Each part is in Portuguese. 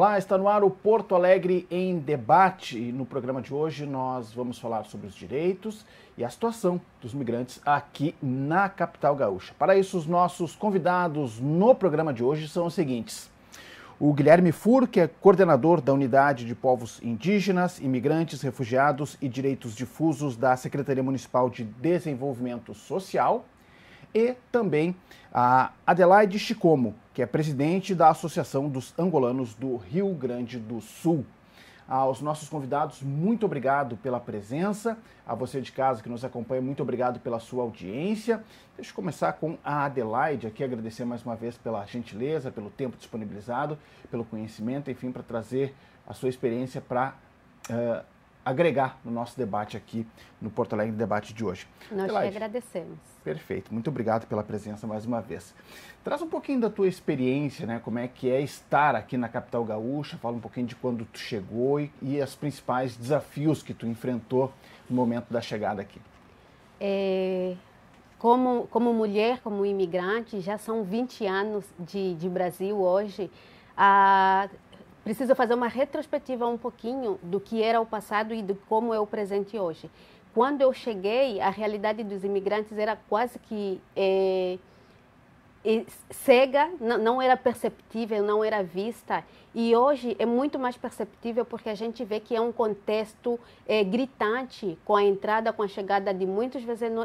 Olá, está no ar o Porto Alegre em Debate e no programa de hoje nós vamos falar sobre os direitos e a situação dos migrantes aqui na capital gaúcha. Para isso, os nossos convidados no programa de hoje são os seguintes: o Guilherme Fur, que é coordenador da Unidade de Povos Indígenas, Imigrantes, Refugiados e Direitos Difusos da Secretaria Municipal de Desenvolvimento Social, e também a Adelaide Chicomo, que é presidente da Associação dos Angolanos do Rio Grande do Sul. Aos nossos convidados, muito obrigado pela presença. A você de casa que nos acompanha, muito obrigado pela sua audiência. Deixa eu começar com a Adelaide aqui, agradecer mais uma vez pela gentileza, pelo tempo disponibilizado, pelo conhecimento, enfim, para trazer a sua experiência para agregar no nosso debate aqui no Porto Alegre Debate de hoje. Nós Adelaide, te agradecemos. Perfeito, muito obrigado pela presença mais uma vez. Traz um pouquinho da tua experiência, né? Como é que é estar aqui na capital gaúcha, fala um pouquinho de quando tu chegou e os principais desafios que tu enfrentou no momento da chegada aqui. Como mulher, como imigrante, já são 20 anos de Brasil hoje. Preciso fazer uma retrospectiva um pouquinho do que era o passado e de como é o presente hoje. Quando eu cheguei, a realidade dos imigrantes era quase que cega, não era perceptível, não era vista. E hoje é muito mais perceptível porque a gente vê que é um contexto gritante com a entrada, com a chegada de muitos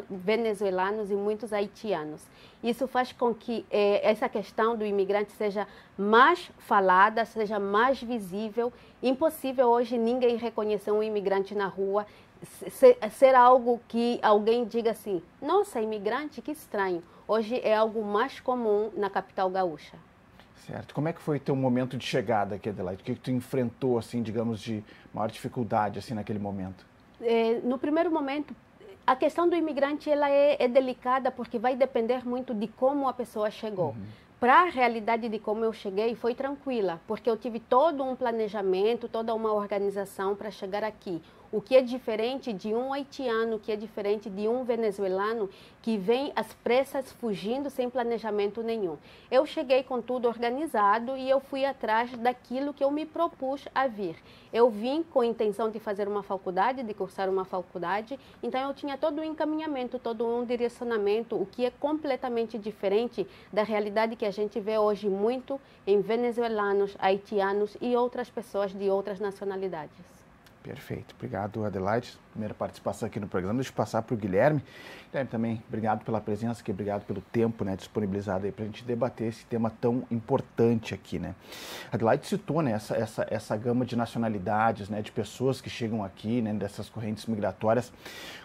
venezuelanos e muitos haitianos. Isso faz com que essa questão do imigrante seja mais falada, seja mais visível. Impossível hoje ninguém reconhecer um imigrante na rua, ser algo que alguém diga assim: nossa, imigrante, que estranho. Hoje é algo mais comum na capital gaúcha. Certo. Como é que foi teu momento de chegada aqui, Adelaide? O que tu enfrentou, assim, digamos, de maior dificuldade, assim, naquele momento? No primeiro momento, a questão do imigrante ela é delicada porque vai depender muito de como a pessoa chegou. Para a realidade de como eu cheguei, foi tranquila, porque eu tive todo um planejamento, toda uma organização para chegar aqui. O que é diferente de um haitiano, o que é diferente de um venezuelano que vem às pressas fugindo sem planejamento nenhum. Eu cheguei com tudo organizado e eu fui atrás daquilo que eu me propus a vir. Eu vim com a intenção de fazer uma faculdade, de cursar uma faculdade, então eu tinha todo um encaminhamento, todo um direcionamento, o que é completamente diferente da realidade que a gente vê hoje muito em venezuelanos, haitianos e outras pessoas de outras nacionalidades. Perfeito. Obrigado, Adelaide. Primeira participação aqui no programa. Deixa eu passar para o Guilherme. Guilherme, também, obrigado pela presença aqui, obrigado pelo tempo, né, disponibilizado aí para a gente debater esse tema tão importante aqui, né. Adelaide citou, né, essa gama de nacionalidades, né, de pessoas que chegam aqui, né, dessas correntes migratórias.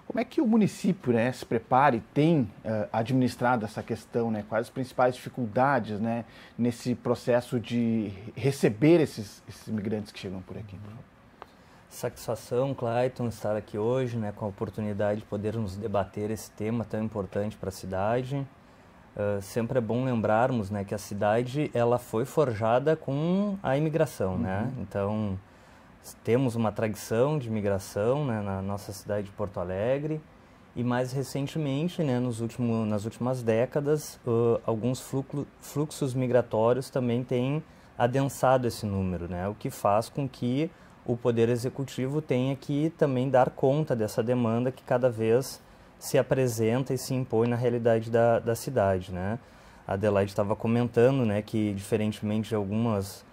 Como é que o município, né, se prepara e tem administrado essa questão, né? Quais as principais dificuldades, né, nesse processo de receber esses imigrantes que chegam por aqui? Satisfação, Clayton, estar aqui hoje, né, com a oportunidade de podermos debater esse tema tão importante para a cidade. Sempre é bom lembrarmos, né, que a cidade ela foi forjada com a imigração, né? Então, temos uma tradição de imigração, né, na nossa cidade de Porto Alegre e mais recentemente, né, nas últimas décadas, alguns fluxos migratórios também têm adensado esse número, né, o que faz com que o Poder Executivo tenha que também dar conta dessa demanda que cada vez se apresenta e se impõe na realidade da cidade, né? A Adelaide estava comentando, né, que diferentemente de alguns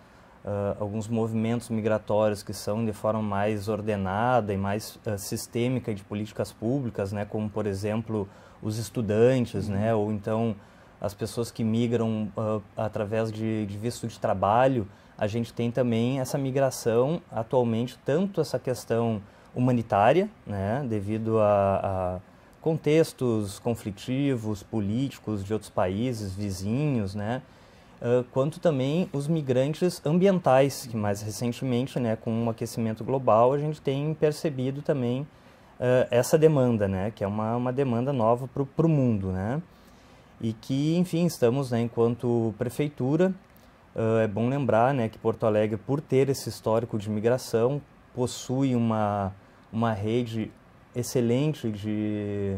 movimentos migratórios que são de forma mais ordenada e mais sistêmica de políticas públicas, né, como por exemplo os estudantes, né, ou então as pessoas que migram através de visto de trabalho, a gente tem também essa migração atualmente, tanto essa questão humanitária, né, devido a contextos conflitivos, políticos de outros países, vizinhos, né, quanto também os migrantes ambientais, que mais recentemente, né, com o aquecimento global, a gente tem percebido também essa demanda, né, que é uma demanda nova para o mundo, né, e que, enfim, estamos, né, enquanto prefeitura, é bom lembrar, né, que Porto Alegre, por ter esse histórico de migração, possui uma rede excelente de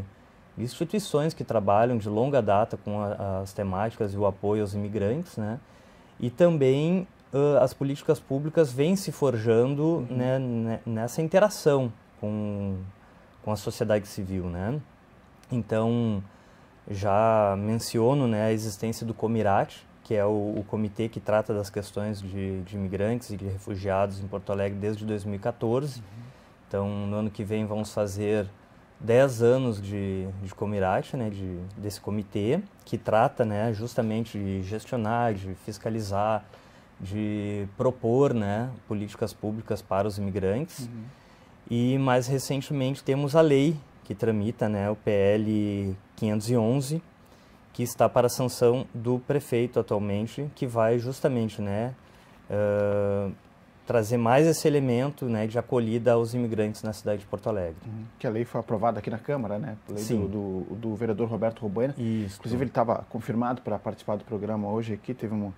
instituições que trabalham de longa data com as temáticas e o apoio aos imigrantes, né, e também as políticas públicas vêm se forjando, né, nessa interação com a sociedade civil, né? Então, já menciono, né, a existência do Comirat, que é o comitê que trata das questões de imigrantes e de refugiados em Porto Alegre desde 2014. Então, no ano que vem vamos fazer 10 anos de Comirat, né, desse comitê, que trata, né, justamente de gestionar, de fiscalizar, de propor, né, políticas públicas para os imigrantes. E mais recentemente temos a lei que tramita, né, o PL 511, que está para a sanção do prefeito atualmente, que vai justamente, né, trazer mais esse elemento, né, de acolhida aos imigrantes na cidade de Porto Alegre. Que a lei foi aprovada aqui na Câmara, né? A lei do vereador Roberto Robaina. Isso. Inclusive ele estava confirmado para participar do programa hoje aqui, teve um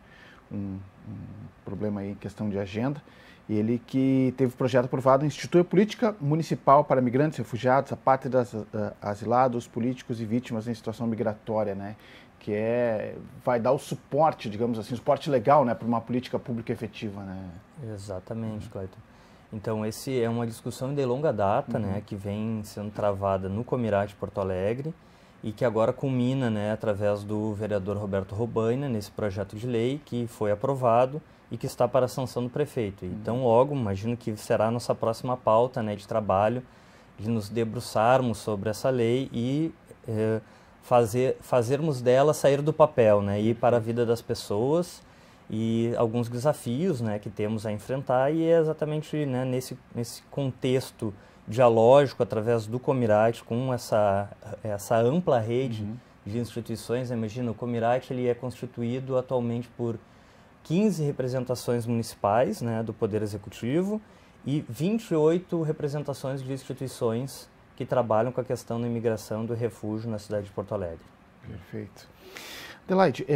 problema aí em questão de agenda. E ele que teve projeto aprovado, institui a política municipal para migrantes, refugiados, apátridas, asilados, políticos e vítimas em situação migratória, né? Que vai dar o suporte, digamos assim, o suporte legal, né, para uma política pública efetiva, né? Exatamente, Clayton. Então, esse é uma discussão de longa data, né, que vem sendo travada no Comirat Porto Alegre e que agora culmina, né, através do vereador Roberto Robaina, nesse projeto de lei que foi aprovado e que está para a sanção do prefeito. Então, logo, imagino que será a nossa próxima pauta, né, de trabalho, de nos debruçarmos sobre essa lei e fazermos dela sair do papel, né, ir para a vida das pessoas e alguns desafios, né, que temos a enfrentar, e é exatamente, né, nesse contexto dialógico, através do Comirat, com essa ampla rede de instituições. Imagina, o Comirat ele é constituído atualmente por 15 representações municipais, né, do Poder Executivo e 28 representações de instituições que trabalham com a questão da imigração e do refúgio na cidade de Porto Alegre. Perfeito. Adelaide,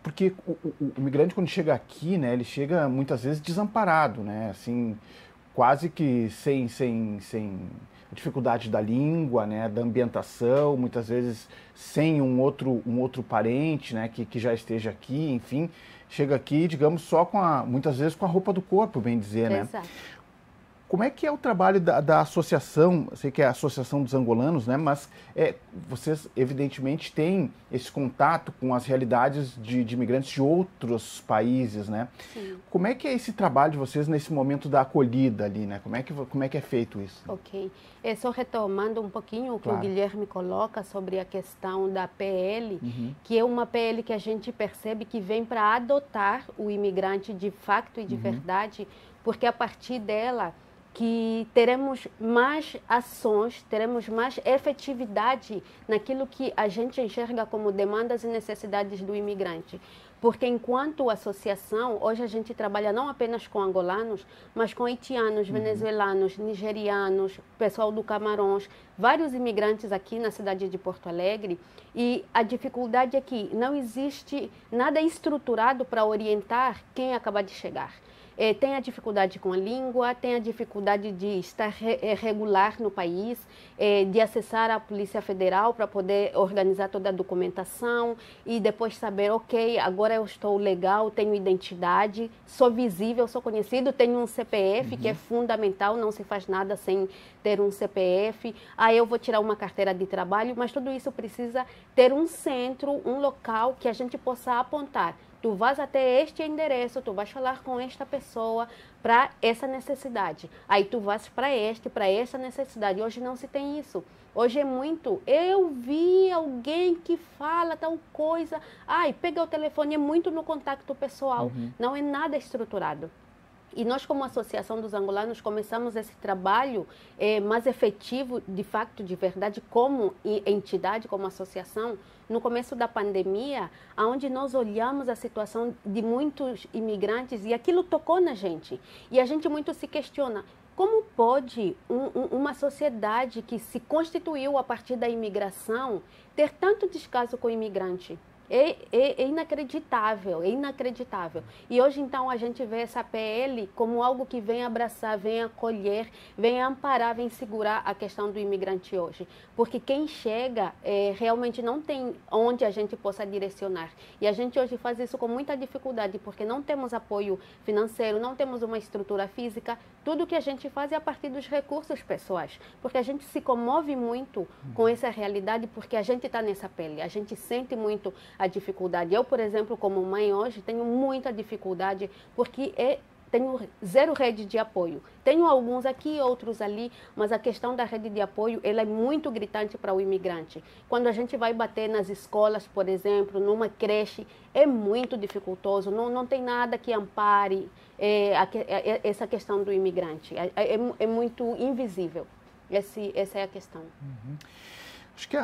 porque o imigrante, quando chega aqui, né, ele chega muitas vezes desamparado, né, assim, quase que sem dificuldade da língua, né, da ambientação, muitas vezes sem um outro parente, né, que já esteja aqui, enfim, chega aqui, digamos, só muitas vezes com a roupa do corpo, bem dizer, né? Exato. Como é que é o trabalho da associação? Eu sei que é a Associação dos Angolanos, né? Mas vocês, evidentemente, têm esse contato com as realidades de imigrantes de outros países, né? Sim. Como é que é esse trabalho de vocês nesse momento da acolhida ali, né? Como é que é feito isso? Ok. Só retomando um pouquinho o que Claro. o Guilherme coloca sobre a questão da PL, que é uma PL que a gente percebe que vem para adotar o imigrante de facto e de verdade, porque a partir dela que teremos mais ações, teremos mais efetividade naquilo que a gente enxerga como demandas e necessidades do imigrante. Porque enquanto associação, hoje a gente trabalha não apenas com angolanos, mas com haitianos, venezuelanos, nigerianos, pessoal do Camarões, vários imigrantes aqui na cidade de Porto Alegre, e a dificuldade é que não existe nada estruturado para orientar quem acaba de chegar. Tem a dificuldade com a língua, tem a dificuldade de estar regular no país, de acessar a Polícia Federal para poder organizar toda a documentação e depois saber, ok, agora eu estou legal, tenho identidade, sou visível, sou conhecido, tenho um CPF, que é fundamental, não se faz nada sem ter um CPF. Eu vou tirar uma carteira de trabalho, mas tudo isso precisa ter um centro, um local que a gente possa apontar. Tu vais até este endereço, tu vais falar com esta pessoa para essa necessidade. Aí tu vais para essa necessidade. Hoje não se tem isso. Hoje é muito, eu vi alguém que fala tal coisa. Pega o telefone, é muito no contato pessoal. Não é nada estruturado. E nós, como Associação dos Angolanos, começamos esse trabalho mais efetivo, de facto, de verdade, como entidade, como associação, no começo da pandemia, onde nós olhamos a situação de muitos imigrantes e aquilo tocou na gente. E a gente muito se questiona, como pode uma sociedade que se constituiu a partir da imigração ter tanto descaso com o imigrante? É inacreditável, é inacreditável. E hoje, então, a gente vê essa PL como algo que vem abraçar, vem acolher, vem amparar, vem segurar a questão do imigrante hoje. Porque quem chega realmente não tem onde a gente possa direcionar. E a gente hoje faz isso com muita dificuldade, porque não temos apoio financeiro, não temos uma estrutura física. Tudo que a gente faz é a partir dos recursos pessoais. Porque a gente se comove muito com essa realidade, porque a gente está nessa pele, a gente sente muito a dificuldade. Eu, por exemplo, como mãe hoje, tenho muita dificuldade porque tenho zero rede de apoio. Tenho alguns aqui, outros ali, mas a questão da rede de apoio, ela é muito gritante para o imigrante. Quando a gente vai bater nas escolas, por exemplo, numa creche, é muito dificultoso, não tem nada que ampare essa questão do imigrante. É muito invisível. Essa é a questão. Acho que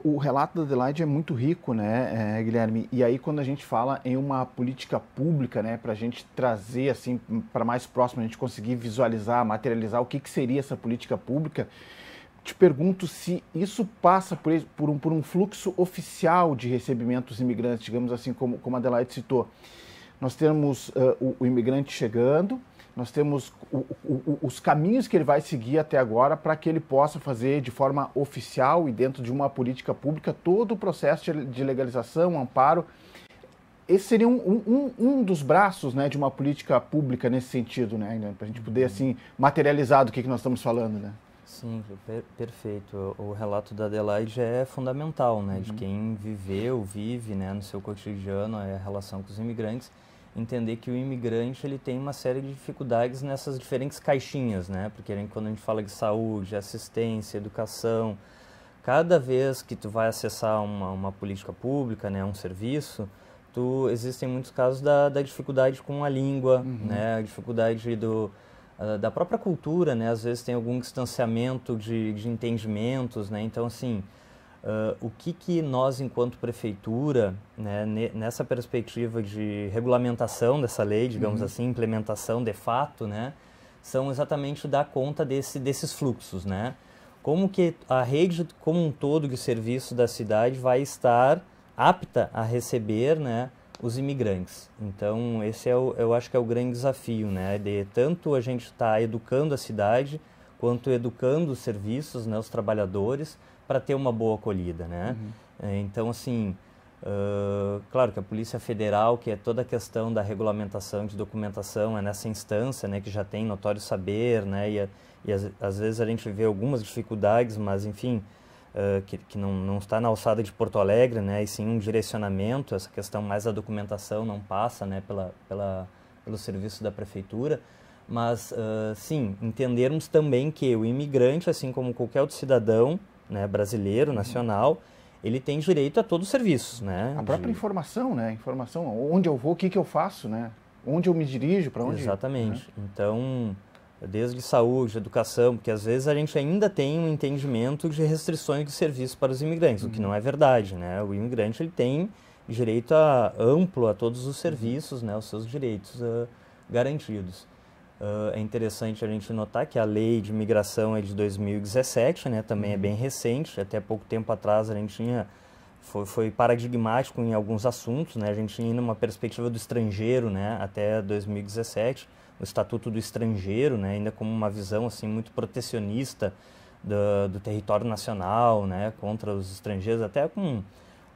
o relato da Adelaide é muito rico, né, Guilherme? E aí, quando a gente fala em uma política pública, né, para a gente trazer assim para mais próximo, a gente conseguir visualizar, materializar o que seria essa política pública, te pergunto se isso passa por um fluxo oficial de recebimento dos imigrantes, digamos assim, como a Adelaide citou. Nós temos o imigrante chegando, nós temos os caminhos que ele vai seguir até agora para que ele possa fazer de forma oficial e dentro de uma política pública todo o processo de legalização, amparo. Esse seria um dos braços, né, de uma política pública nesse sentido, né, para a gente poder assim, materializar do que nós estamos falando. Né? Sim, perfeito. O relato da Adelaide é fundamental, né, de quem vive, né, no seu cotidiano a relação com os imigrantes. Entender que o imigrante ele tem uma série de dificuldades nessas diferentes caixinhas, né? Porque quando a gente fala de saúde, assistência, educação, cada vez que tu vai acessar uma política pública, né, um serviço, existem muitos casos da dificuldade com a língua, né? A dificuldade da própria cultura, né? Às vezes tem algum distanciamento de entendimentos, né? Então, assim, o que nós, enquanto prefeitura, né, nessa perspectiva de regulamentação dessa lei, digamos assim, implementação de fato, né, são exatamente dar conta desses fluxos, né? Como que a rede como um todo de serviço da cidade vai estar apta a receber, né, os imigrantes. Então, esse eu acho que é o grande desafio, né, de tanto a gente estar educando a cidade, quanto educando os serviços, né, os trabalhadores, para ter uma boa acolhida, né? Então, assim, claro que a Polícia Federal, que é toda a questão da regulamentação de documentação, é nessa instância, né, que já tem notório saber, né, e às vezes a gente vê algumas dificuldades, mas, enfim, que não está na alçada de Porto Alegre, né, e sim um direcionamento, essa questão mais da documentação não passa, né, pelo serviço da Prefeitura, mas, sim, entendermos também que o imigrante, assim como qualquer outro cidadão, né, brasileiro, nacional, ele tem direito a todos os serviços, né? A própria informação, né? Informação, onde eu vou, o que eu faço, né? Onde eu me dirijo, para onde... Exatamente. Então, desde saúde, educação, porque às vezes a gente ainda tem um entendimento de restrições de serviço para os imigrantes, o que não é verdade, né? O imigrante ele tem direito amplo a todos os serviços, né? Os seus direitos garantidos. É interessante a gente notar que a lei de imigração é de 2017, né, também é bem recente, até pouco tempo atrás a gente foi paradigmático em alguns assuntos, né, a gente tinha uma perspectiva do estrangeiro, né, até 2017, o Estatuto do Estrangeiro, né, ainda como uma visão assim, muito protecionista do território nacional, né, contra os estrangeiros, até com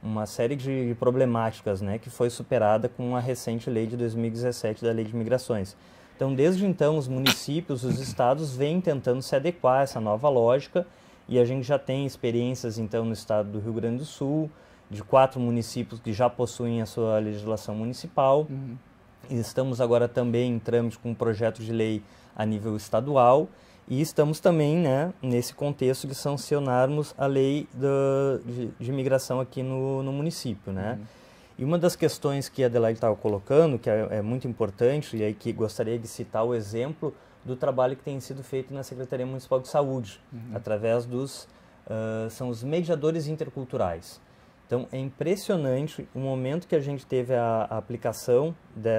uma série de problemáticas, né, que foi superada com a recente lei de 2017 da Lei de Migrações. Então, desde então, os municípios, os estados vêm tentando se adequar a essa nova lógica e a gente já tem experiências, então, no estado do Rio Grande do Sul, de 4 municípios que já possuem a sua legislação municipal. E estamos agora também em trâmite com um projeto de lei a nível estadual e estamos também, né, nesse contexto de sancionarmos a lei de imigração aqui no município, né? E uma das questões que a Adelaide estava colocando, que é muito importante, e aí que gostaria de citar o exemplo do trabalho que tem sido feito na Secretaria Municipal de Saúde, através são os mediadores interculturais. Então, é impressionante o momento que a gente teve a aplicação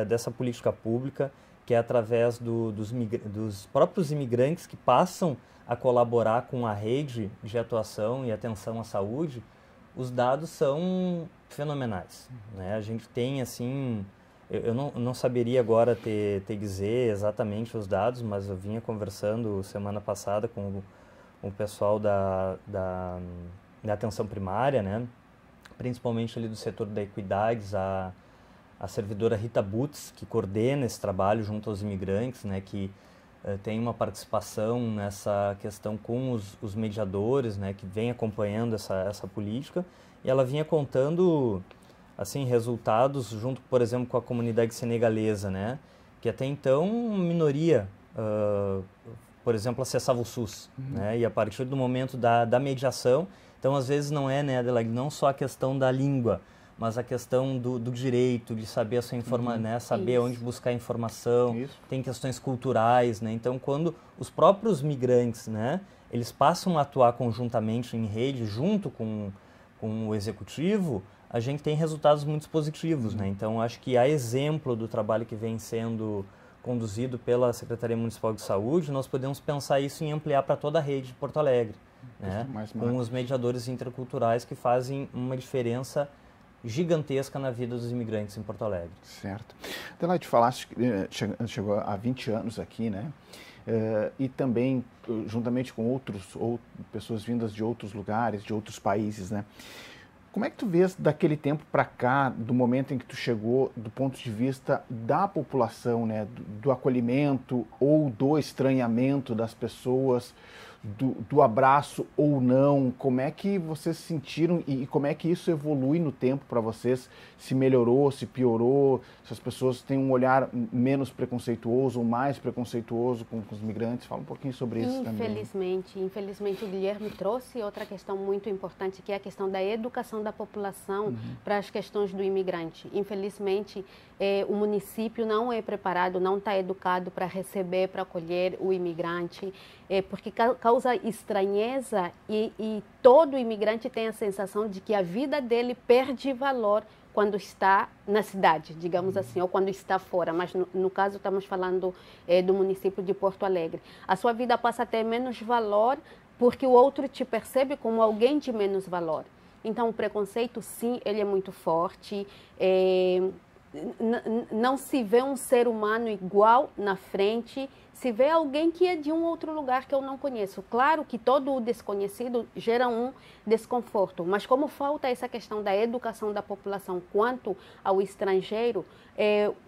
dessa política pública, que é através dos próprios imigrantes que passam a colaborar com a rede de atuação e atenção à saúde. Os dados são fenomenais, né? A gente tem, assim, eu não saberia agora te dizer exatamente os dados, mas eu vinha conversando semana passada com o pessoal da atenção primária, né? Principalmente ali do setor da Equidades, a servidora Rita Butz, que coordena esse trabalho junto aos imigrantes, né? Que tem uma participação nessa questão com os mediadores, né? Que vem acompanhando essa política. E ela vinha contando, assim, resultados junto, por exemplo, com a comunidade senegalesa, né? Que até então, minoria, por exemplo, acessava o SUS, né? E a partir do momento da mediação, então, às vezes, não é, né, Adelaide, não só a questão da língua, mas a questão do direito, de saber a sua informação, né? Saber onde buscar informação, tem questões culturais, né? Então, quando os próprios migrantes, né, eles passam a atuar conjuntamente em rede, junto com o executivo, a gente tem resultados muito positivos, né? Então, acho que a exemplo do trabalho que vem sendo conduzido pela Secretaria Municipal de Saúde, nós podemos pensar isso em ampliar para toda a rede de Porto Alegre, né? Com os mediadores interculturais que fazem uma diferença gigantesca na vida dos imigrantes em Porto Alegre. Certo. Adelaide, falaste que chegou há 20 anos aqui, né? E também, juntamente com pessoas vindas de outros lugares, de outros países, né? Como é que tu vês daquele tempo para cá, do momento em que tu chegou, do ponto de vista da população, né? Do acolhimento ou do estranhamento das pessoas, do abraço ou não? Como é que vocês se sentiram e como é que isso evolui no tempo para vocês? Se melhorou, se piorou, se as pessoas têm um olhar menos preconceituoso ou mais preconceituoso com os migrantes? Fala um pouquinho sobre isso também. Infelizmente o Guilherme trouxe outra questão muito importante, que é a questão da educação da população para as questões do imigrante. Infelizmente, o município não é preparado, não está educado para receber, para acolher o imigrante, porque causa estranheza e todo imigrante tem a sensação de que a vida dele perde valor quando está na cidade, digamos assim, ou quando está fora, mas no caso estamos falando do município de Porto Alegre. A sua vida passa a ter menos valor porque o outro te percebe como alguém de menos valor. Então o preconceito, sim, ele é muito forte, não se vê um ser humano igual na frente, se vê alguém que é de um outro lugar que eu não conheço. Claro que todo o desconhecido gera um desconforto, mas como falta essa questão da educação da população quanto ao estrangeiro,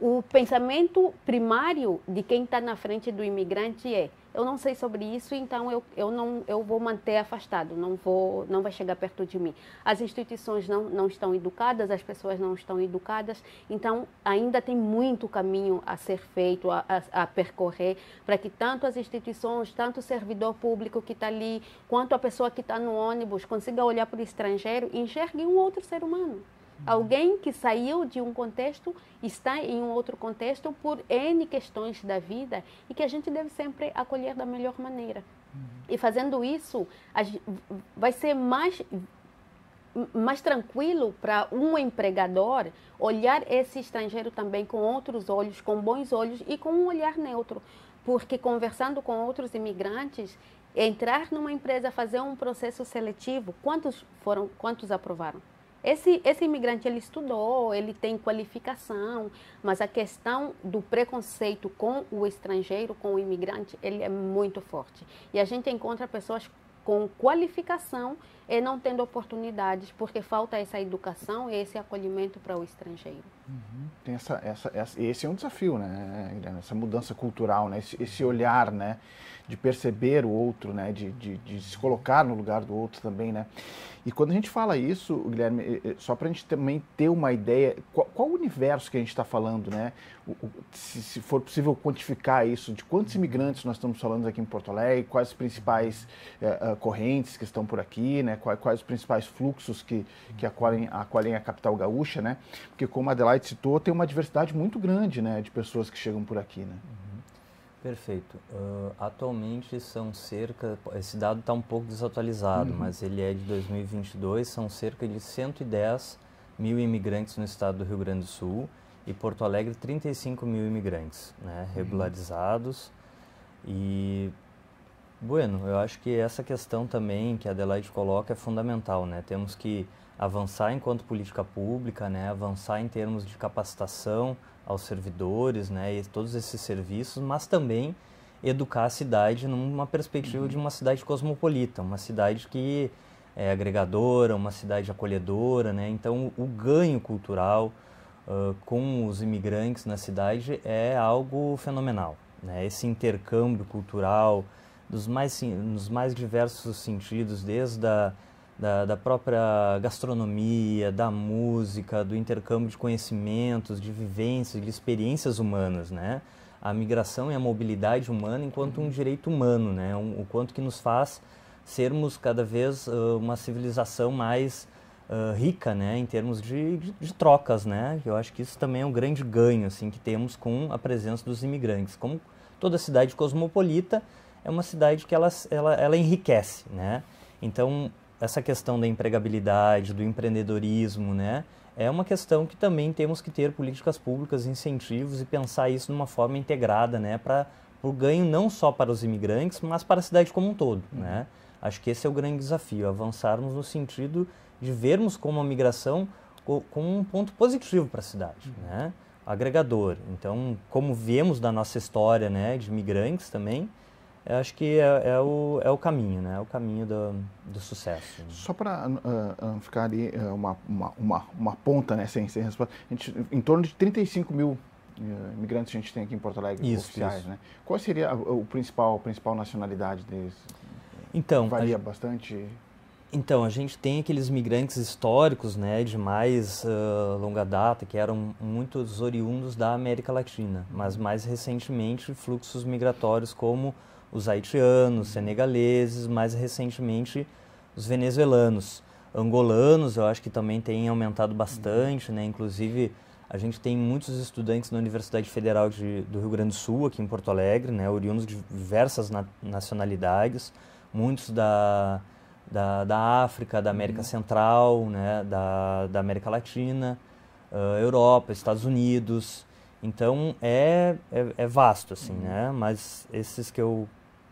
o pensamento primário de quem está na frente do imigrante é: eu não sei sobre isso, então eu vou manter afastado, não vai chegar perto de mim. As instituições não estão educadas, as pessoas não estão educadas, então ainda tem muito caminho a ser feito, a percorrer, para que tanto as instituições, tanto o servidor público que está ali, quanto a pessoa que está no ônibus, consiga olhar para o estrangeiro e enxergue um outro ser humano. Alguém que saiu de um contexto, está em um outro contexto por N questões da vida e que a gente deve sempre acolher da melhor maneira. E fazendo isso, vai ser mais tranquilo para um empregador olhar esse estrangeiro também com outros olhos, com bons olhos e com um olhar neutro. Porque conversando com outros imigrantes, entrar numa empresa, fazer um processo seletivo, quantos aprovaram? Esse imigrante, ele estudou, ele tem qualificação, mas a questão do preconceito com o estrangeiro, com o imigrante, ele é muito forte. E a gente encontra pessoas com qualificação e não tendo oportunidades, porque falta essa educação e esse acolhimento para o estrangeiro. Tem esse é um desafio, né, Guilherme? Essa mudança cultural, né? Esse olhar, né, de perceber o outro, né, de se colocar no lugar do outro também, né? E quando a gente fala isso, Guilherme, só para a gente também ter uma ideia, qual o universo que a gente está falando, né? Se for possível quantificar isso, de quantos imigrantes nós estamos falando aqui em Porto Alegre, quais as principais correntes que estão por aqui, né? Quais os principais fluxos que acolhem a capital gaúcha, né? Porque, como a Adelaide citou, tem uma diversidade muito grande, né, de pessoas que chegam por aqui, né? Perfeito. Atualmente são esse dado está um pouco desatualizado, mas ele é de 2022, são cerca de 110 mil imigrantes no estado do Rio Grande do Sul e Porto Alegre 35 mil imigrantes, né, regularizados. E Bueno, eu acho que essa questão também que a Adelaide coloca é fundamental, né? Temos que avançar enquanto política pública, né? Avançar em termos de capacitação aos servidores, né? E todos esses serviços, mas também educar a cidade numa perspectiva de uma cidade cosmopolita, uma cidade que é agregadora, uma cidade acolhedora, né? Então, o ganho cultural com os imigrantes na cidade é algo fenomenal, né? Esse intercâmbio cultural nos mais diversos sentidos, desde da própria gastronomia, da música, do intercâmbio de conhecimentos, de vivências, de experiências humanas, né? A migração e a mobilidade humana enquanto um direito humano, né? O quanto que nos faz sermos cada vez uma civilização mais rica, né? Em termos de trocas, né? Eu acho que isso também é um grande ganho assim, que temos com a presença dos imigrantes. Como toda cidade cosmopolita, é uma cidade que ela enriquece, né? Então, essa questão da empregabilidade, do empreendedorismo, né? É uma questão que também temos que ter políticas públicas, incentivos e pensar isso de uma forma integrada, né? Para o ganho não só para os imigrantes, mas para a cidade como um todo, né? Acho que esse é o grande desafio, avançarmos no sentido de vermos como a migração como um ponto positivo para a cidade, né? Agregador. Então, como vemos da nossa história, né, de imigrantes também, eu acho que é o caminho, né? É o caminho do sucesso. Só para ficar ali uma ponta, né, sem resposta, em torno de 35 mil imigrantes a gente tem aqui em Porto Alegre, oficiais, né? Qual seria a principal nacionalidade deles? Então, varia bastante? Então, a gente tem aqueles migrantes históricos, né, de mais longa data, que eram muitos oriundos da América Latina, mas mais recentemente fluxos migratórios como os haitianos, senegaleses, mais recentemente os venezuelanos. Angolanos, eu acho que também tem aumentado bastante, né, inclusive a gente tem muitos estudantes na Universidade Federal do Rio Grande do Sul, aqui em Porto Alegre, né, oriundos de diversas nacionalidades, muitos da África, da América Central, né, da América Latina, Europa, Estados Unidos. Então, é vasto, assim, né? Mas esses que eu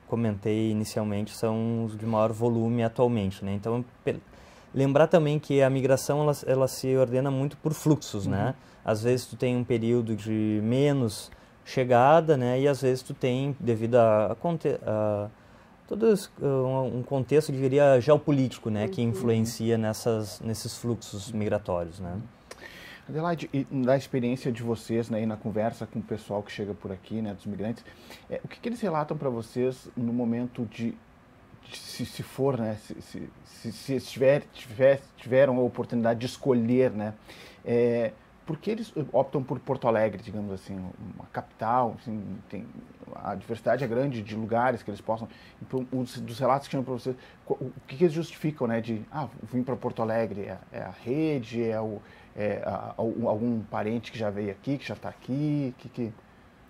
comentei inicialmente são os de maior volume atualmente, né? Então, lembrar também que a migração, ela se ordena muito por fluxos, né? Às vezes tu tem um período de menos chegada, né? E às vezes tu tem, devido a todo um contexto, eu diria, geopolítico, né, que influencia nesses fluxos migratórios, né. Adelaide, e da experiência de vocês, né, e na conversa com o pessoal que chega por aqui, né, dos migrantes, o que eles relatam para vocês no momento se for, né, se tiveram a oportunidade de escolher, né, por que eles optam por Porto Alegre, digamos assim, uma capital, assim, a diversidade é grande de lugares que eles possam... Então, dos relatos que chegam para vocês, o que eles justificam, né? De, vim para Porto Alegre, é a rede, algum parente que já veio aqui, que já está aqui?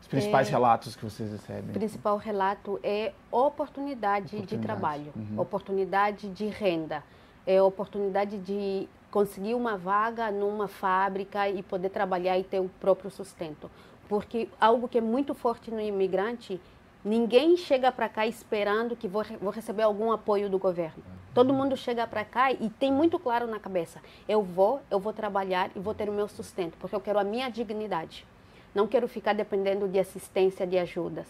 Os principais relatos que vocês recebem? O principal relato é oportunidade de trabalho, oportunidade de renda, oportunidade de conseguir uma vaga numa fábrica e poder trabalhar e ter o próprio sustento. Porque algo que é muito forte no imigrante, ninguém chega para cá esperando que vou receber algum apoio do governo. Todo mundo chega para cá e tem muito claro na cabeça, eu vou trabalhar e vou ter o meu sustento, porque eu quero a minha dignidade. Não quero ficar dependendo de assistência, de ajudas.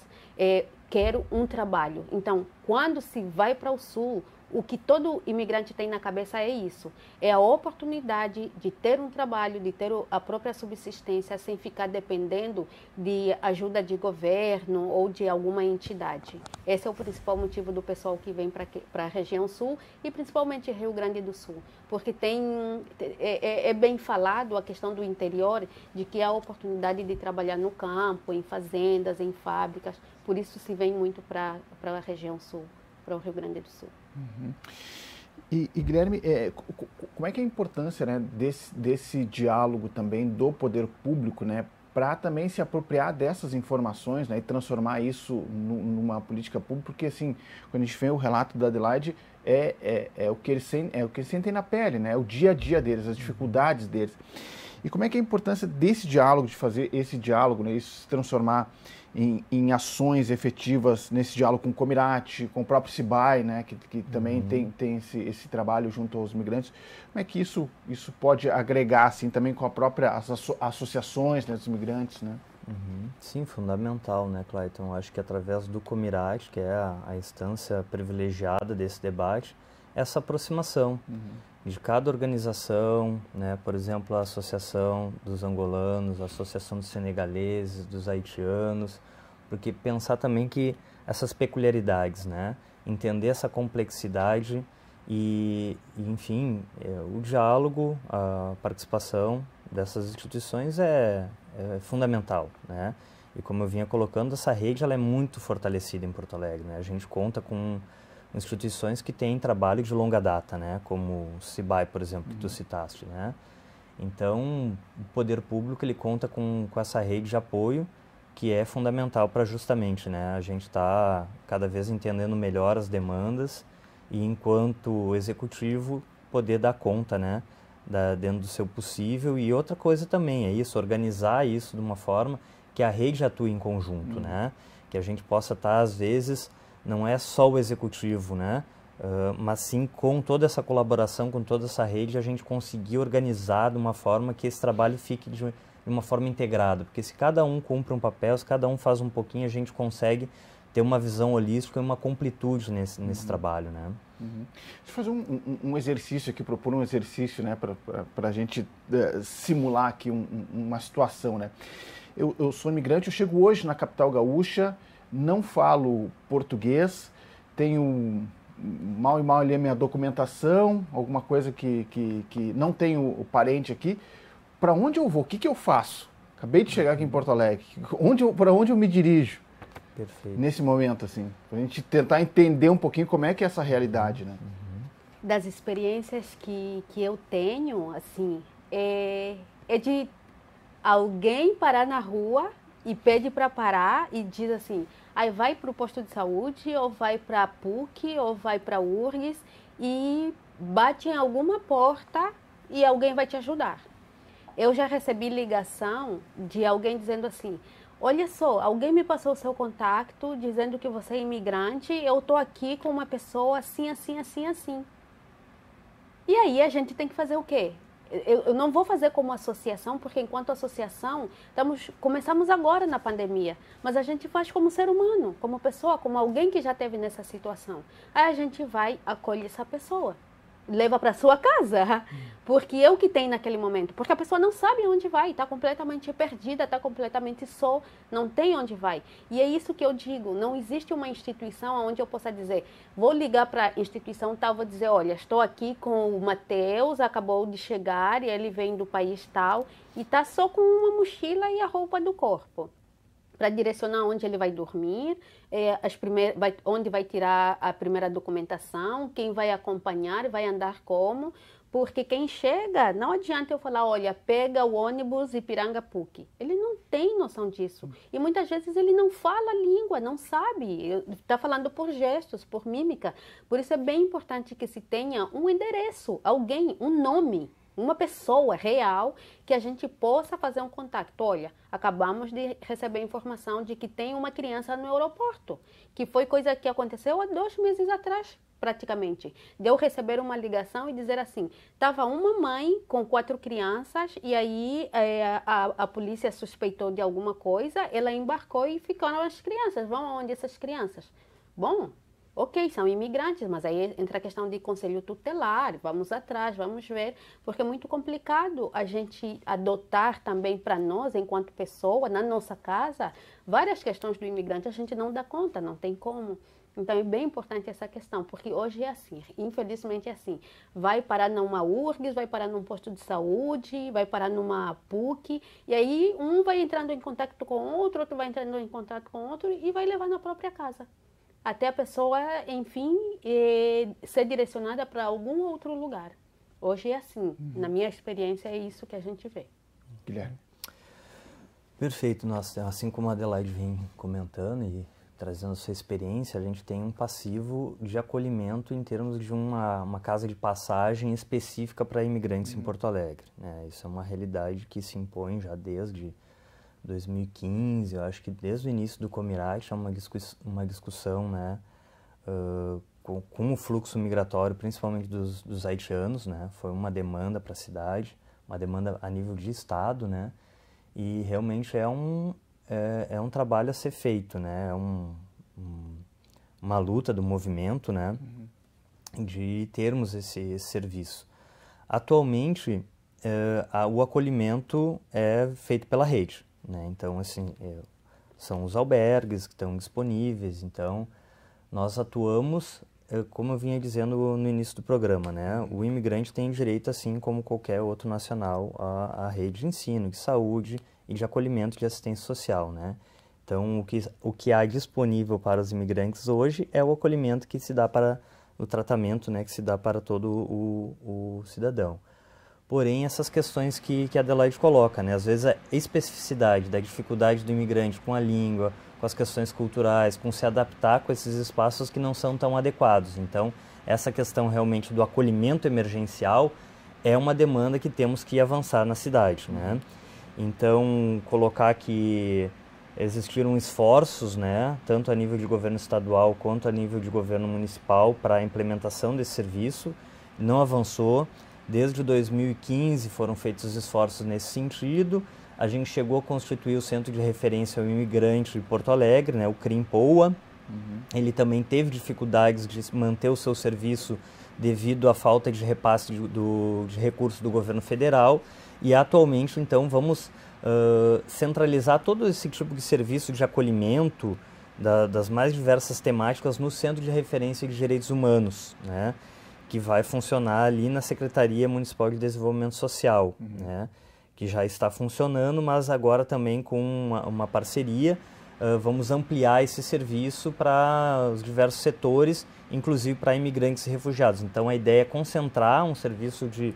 Quero um trabalho. Então, quando se vai para o Sul, o que todo imigrante tem na cabeça é isso. É a oportunidade de ter um trabalho, de ter a própria subsistência sem ficar dependendo de ajuda de governo ou de alguma entidade. Esse é o principal motivo do pessoal que vem para a região Sul e principalmente Rio Grande do Sul. Porque é bem falado a questão do interior, de que há a oportunidade de trabalhar no campo, em fazendas, em fábricas. Por isso se vem muito para a região Sul, para o Rio Grande do Sul. E Guilherme, como é que é a importância, né, desse diálogo também do poder público, né, para também se apropriar dessas informações, né, e transformar isso numa política pública? Porque assim, quando a gente vê o relato da Adelaide, é o que eles sentem na pele, né, o dia a dia deles, as dificuldades deles. E como é que é a importância desse diálogo, de fazer esse diálogo, né, isso se transformar em ações efetivas nesse diálogo com o Comirate, com o próprio CIBAI, né, que também tem esse trabalho junto aos migrantes. Como é que isso pode agregar assim, também com as associações, né, dos migrantes? Né? Sim, fundamental, né, Clayton? Acho que através do Comirate, que é a instância privilegiada desse debate, essa aproximação de cada organização, né, por exemplo, a Associação dos Angolanos, a Associação dos Senegaleses, dos Haitianos, porque pensar também que essas peculiaridades, né, entender essa complexidade e enfim, o diálogo, a participação dessas instituições é fundamental, né? E como eu vinha colocando, essa rede ela é muito fortalecida em Porto Alegre, né? A gente conta com instituições que têm trabalho de longa data, né? Como o CIBAI, por exemplo, que tu citaste, né? Então, o poder público ele conta com essa rede de apoio que é fundamental para justamente, né? A gente está cada vez entendendo melhor as demandas e, enquanto executivo, poder dar conta, né? Dentro do seu possível. E outra coisa também é isso, organizar isso de uma forma que a rede atue em conjunto, né? Que a gente possa estar, às vezes, não é só o executivo, né? Mas sim com toda essa colaboração, com toda essa rede, a gente conseguir organizar de uma forma que esse trabalho fique de uma forma integrada. Porque se cada um cumpre um papel, se cada um faz um pouquinho, a gente consegue ter uma visão holística e uma completude nesse trabalho, né? Deixa eu fazer um exercício aqui, propor um exercício, né, para a gente simular aqui uma situação, né? Eu sou imigrante, eu chego hoje na capital gaúcha, não falo português, tenho mal e mal ali a minha documentação, alguma coisa que não tenho o parente aqui. Para onde eu vou? O que eu faço? Acabei de chegar aqui em Porto Alegre. Para onde eu me dirijo? Perfeito. Nesse momento, assim, para a gente tentar entender um pouquinho como é que é essa realidade, né? Das experiências que eu tenho, assim, é de alguém parar na rua e pede para parar e diz assim, aí vai para o posto de saúde, ou vai para a PUC, ou vai para a URGS e bate em alguma porta e alguém vai te ajudar. Eu já recebi ligação de alguém dizendo assim, olha só, alguém me passou o seu contato dizendo que você é imigrante, eu estou aqui com uma pessoa assim, assim, assim, assim. E aí a gente tem que fazer o quê? Eu não vou fazer como associação, porque enquanto associação, começamos agora na pandemia, mas a gente faz como ser humano, como pessoa, como alguém que já esteve nessa situação. Aí a gente vai acolher essa pessoa, leva para sua casa, porque é o que tem naquele momento, porque a pessoa não sabe onde vai, está completamente perdida, está completamente só, não tem onde vai. E é isso que eu digo, não existe uma instituição onde eu possa dizer, vou ligar para a instituição tal, vou dizer, olha, estou aqui com o Matheus, acabou de chegar e ele vem do país tal, e está só com uma mochila e a roupa do corpo. Para direcionar onde ele vai dormir, onde vai tirar a primeira documentação, quem vai acompanhar, vai andar como, porque quem chega, não adianta eu falar, olha, pega o ônibus Ipiranga-PUC. Ele não tem noção disso. E muitas vezes ele não fala a língua, não sabe, está falando por gestos, por mímica. Por isso é bem importante que se tenha um endereço, alguém, um nome, uma pessoa real que a gente possa fazer um contato. Olha, acabamos de receber informação de que tem uma criança no aeroporto, que foi coisa que aconteceu há 2 meses atrás, praticamente. De eu receber uma ligação e dizer assim, estava uma mãe com 4 crianças e aí a polícia suspeitou de alguma coisa, ela embarcou e ficaram as crianças. Vão aonde essas crianças? Bom, ok, são imigrantes, mas aí entra a questão de conselho tutelar, vamos atrás, vamos ver, porque é muito complicado a gente adotar também para nós, enquanto pessoa, na nossa casa, várias questões do imigrante a gente não dá conta, não tem como. Então é bem importante essa questão, porque hoje é assim, infelizmente é assim, vai parar numa URGS, vai parar num posto de saúde, vai parar numa PUC, e aí um vai entrando em contato com outro vai entrando em contato com outro e vai levar na própria casa. Até a pessoa, enfim, ser direcionada para algum outro lugar. Hoje é assim, na minha experiência é isso que a gente vê. Guilherme. Perfeito, nossa, assim como a Adelaide vem comentando e trazendo sua experiência, a gente tem um passivo de acolhimento em termos de uma casa de passagem específica para imigrantes em Porto Alegre, né? Isso é uma realidade que se impõe já desde 2015, eu acho que desde o início do Comirate há uma discussão, né, com o fluxo migratório, principalmente dos haitianos, né, foi uma demanda para a cidade, uma demanda a nível de Estado, né, e realmente é um trabalho a ser feito, né, uma luta do movimento, né, de termos esse serviço. Atualmente, o acolhimento é feito pela rede, né, então, assim, são os albergues que estão disponíveis, então, nós atuamos, como eu vinha dizendo no início do programa, né, o imigrante tem direito, assim como qualquer outro nacional, à rede de ensino, de saúde e de acolhimento de assistência social, né. Então, o que há disponível para os imigrantes hoje é o acolhimento que se dá para o tratamento, né, que se dá para todo o cidadão. Porém, essas questões que a Adelaide coloca, né, às vezes a especificidade da dificuldade do imigrante com a língua, com as questões culturais, com se adaptar com esses espaços que não são tão adequados. Então, essa questão realmente do acolhimento emergencial é uma demanda que temos que avançar na cidade, né. Então, colocar que existiram esforços, né, tanto a nível de governo estadual quanto a nível de governo municipal para a implementação desse serviço, não avançou. Desde 2015 foram feitos esforços nesse sentido. A gente chegou a constituir o Centro de Referência ao Imigrante de Porto Alegre, né, o CRIM-POA. Ele também teve dificuldades de manter o seu serviço devido à falta de repasse de recursos do governo federal. E atualmente, então, vamos centralizar todo esse tipo de serviço de acolhimento das mais diversas temáticas no Centro de Referência de Direitos Humanos, né, que vai funcionar ali na Secretaria Municipal de Desenvolvimento Social, né, que já está funcionando, mas agora também com uma parceria, vamos ampliar esse serviço para os diversos setores, inclusive para imigrantes e refugiados. Então, a ideia é concentrar um serviço de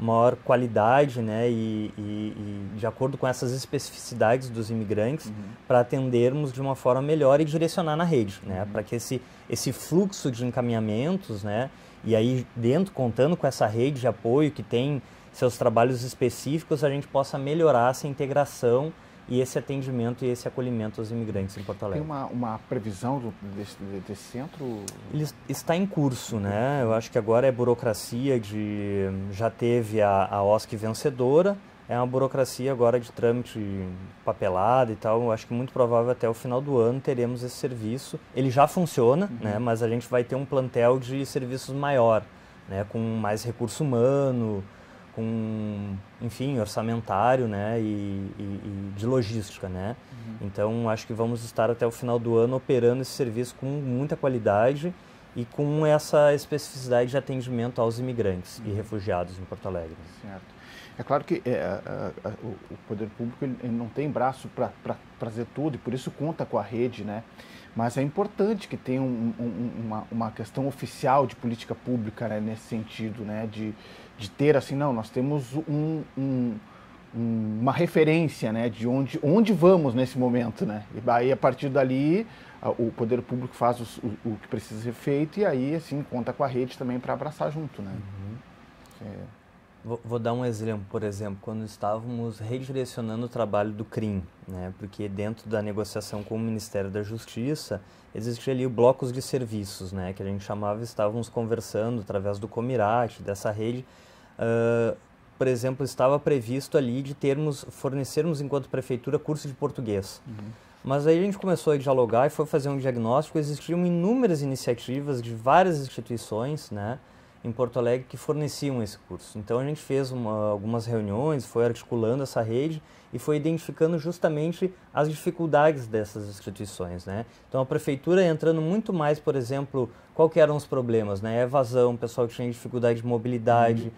maior qualidade, né, e de acordo com essas especificidades dos imigrantes, para atendermos de uma forma melhor e direcionar na rede, né, para que esse fluxo de encaminhamentos, né, e aí dentro, contando com essa rede de apoio que tem seus trabalhos específicos, a gente possa melhorar essa integração e esse atendimento e esse acolhimento aos imigrantes em Porto Alegre. Tem uma previsão desse centro? Ele está em curso, né? Eu acho que agora é burocracia já teve a OSC vencedora, é uma burocracia agora de trâmite papelada e tal. Eu acho que muito provável até o final do ano teremos esse serviço. Ele já funciona, né? Mas a gente vai ter um plantel de serviços maior, né? Com mais recurso humano, com, enfim, orçamentário, né, e de logística, né. Então, acho que vamos estar até o final do ano operando esse serviço com muita qualidade e com essa especificidade de atendimento aos imigrantes e refugiados em Porto Alegre. Certo. É claro que o poder público ele não tem braço para fazer tudo e por isso conta com a rede, né. Mas é importante que tenha uma questão oficial de política pública, né, nesse sentido, né, de ter assim, não, nós temos uma referência, né, de onde vamos nesse momento, né, e aí a partir dali o poder público faz o que precisa ser feito e aí assim conta com a rede também para abraçar junto, né. Vou dar um exemplo, por exemplo, quando estávamos redirecionando o trabalho do CRIM, né, porque dentro da negociação com o Ministério da Justiça existia ali blocos de serviços, né, que a gente chamava, estávamos conversando através do Comirate, dessa rede. Por exemplo, estava previsto ali de fornecermos enquanto prefeitura curso de português. Mas aí a gente começou a dialogar e foi fazer um diagnóstico, existiam inúmeras iniciativas de várias instituições, né, em Porto Alegre que forneciam esse curso. Então a gente fez algumas reuniões, foi articulando essa rede e foi identificando justamente as dificuldades dessas instituições, né? Então a prefeitura entrando muito mais, por exemplo, qual que eram os problemas, né? Evasão, o pessoal que tinha dificuldade de mobilidade,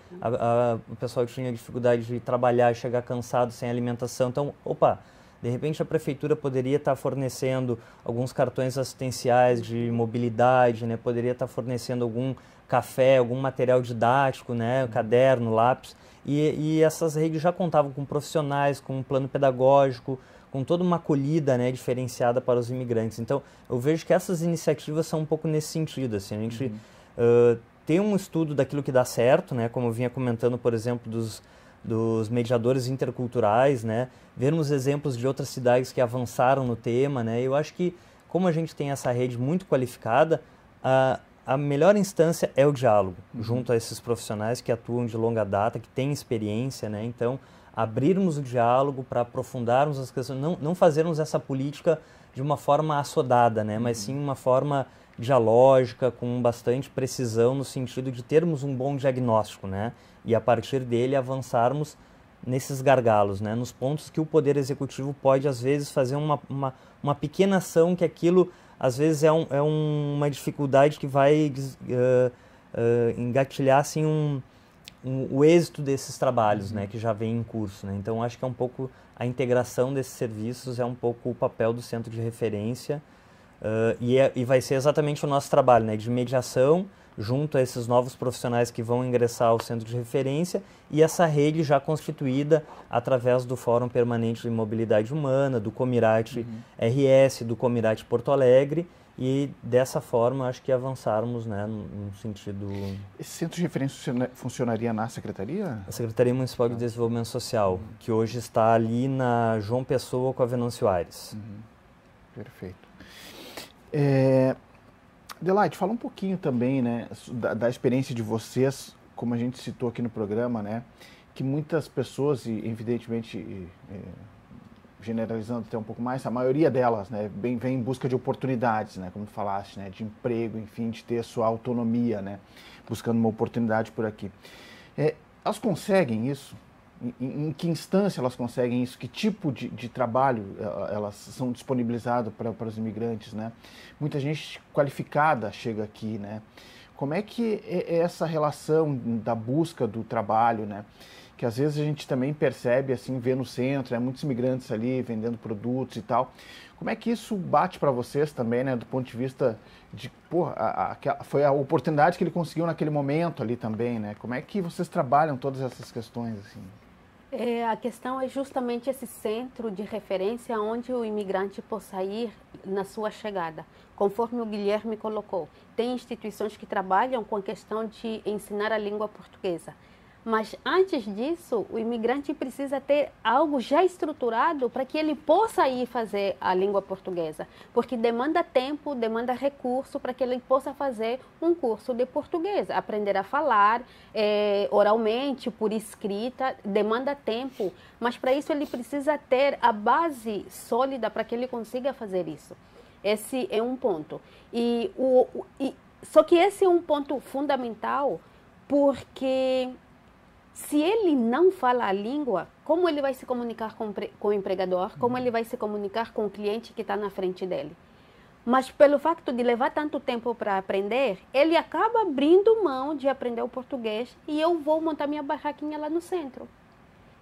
o pessoal que tinha dificuldade de trabalhar e chegar cansado, sem alimentação. Então, de repente a prefeitura poderia estar fornecendo alguns cartões assistenciais de mobilidade, né? Poderia estar fornecendo algum café, algum material didático, né? Caderno, lápis. E essas redes já contavam com profissionais, com um plano pedagógico, com toda uma acolhida, né, diferenciada para os imigrantes. Então, eu vejo que essas iniciativas são um pouco nesse sentido. Assim, a gente tem um estudo daquilo que dá certo, né? Como eu vinha comentando, por exemplo, dos dos mediadores interculturais, né? Vermos exemplos de outras cidades que avançaram no tema, né? Eu acho que, como a gente tem essa rede muito qualificada, a melhor instância é o diálogo, junto a esses profissionais que atuam de longa data, que têm experiência, né? Então, abrirmos o diálogo para aprofundarmos as questões, não fazermos essa política de uma forma assodada, né? Mas sim uma forma dialógica, com bastante precisão, no sentido de termos um bom diagnóstico, né? E a partir dele avançarmos nesses gargalos, né? Nos pontos que o Poder Executivo pode, às vezes, fazer uma pequena ação que aquilo, às vezes, é uma dificuldade que vai engatilhar, assim, o êxito desses trabalhos, né? Que já vem em curso, né? Então, acho que é um pouco a integração desses serviços, é um pouco o papel do centro de referência, e vai ser exatamente o nosso trabalho, né? De mediação, junto a esses novos profissionais que vão ingressar ao centro de referência e essa rede já constituída através do Fórum Permanente de Mobilidade Humana, do Comirate RS, do Comirate Porto Alegre, e dessa forma acho que avançarmos, né, no sentido... Esse centro de referência funcionaria na Secretaria? A Secretaria Municipal de Desenvolvimento Social, que hoje está ali na João Pessoa com a Venâncio Aires. Perfeito. Adelaide, fala um pouquinho também, né, da experiência de vocês, como a gente citou aqui no programa, né, que muitas pessoas, e evidentemente, generalizando até um pouco mais, a maioria delas, né, vem em busca de oportunidades, né, como tu falaste, né, de emprego, enfim, de ter a sua autonomia, né, buscando uma oportunidade por aqui. Elas conseguem isso? Em que instância elas conseguem isso? Que tipo de trabalho elas são disponibilizadas para os imigrantes, né? Muita gente qualificada chega aqui, né? Como é que é essa relação da busca do trabalho, né? Que às vezes a gente também percebe, assim, vê no centro, muitos imigrantes ali vendendo produtos e tal. Como é que isso bate para vocês também, né? Do ponto de vista de, foi a oportunidade que ele conseguiu naquele momento ali também, né? Como é que vocês trabalham todas essas questões, assim? A questão é justamente esse centro de referência onde o imigrante possa ir na sua chegada. Conforme o Guilherme colocou, tem instituições que trabalham com a questão de ensinar a língua portuguesa. Mas antes disso, o imigrante precisa ter algo já estruturado para que ele possa ir fazer a língua portuguesa, porque demanda tempo, demanda recurso para que ele possa fazer um curso de português, aprender a falar oralmente, por escrita, demanda tempo, mas para isso ele precisa ter a base sólida para que ele consiga fazer isso. Esse é um ponto. Só que esse é um ponto fundamental, porque se ele não fala a língua, como ele vai se comunicar com o empregador? Como ele vai se comunicar com o cliente que está na frente dele? Mas pelo fato de levar tanto tempo para aprender, ele acaba abrindo mão de aprender o português e eu vou montar minha barraquinha lá no centro.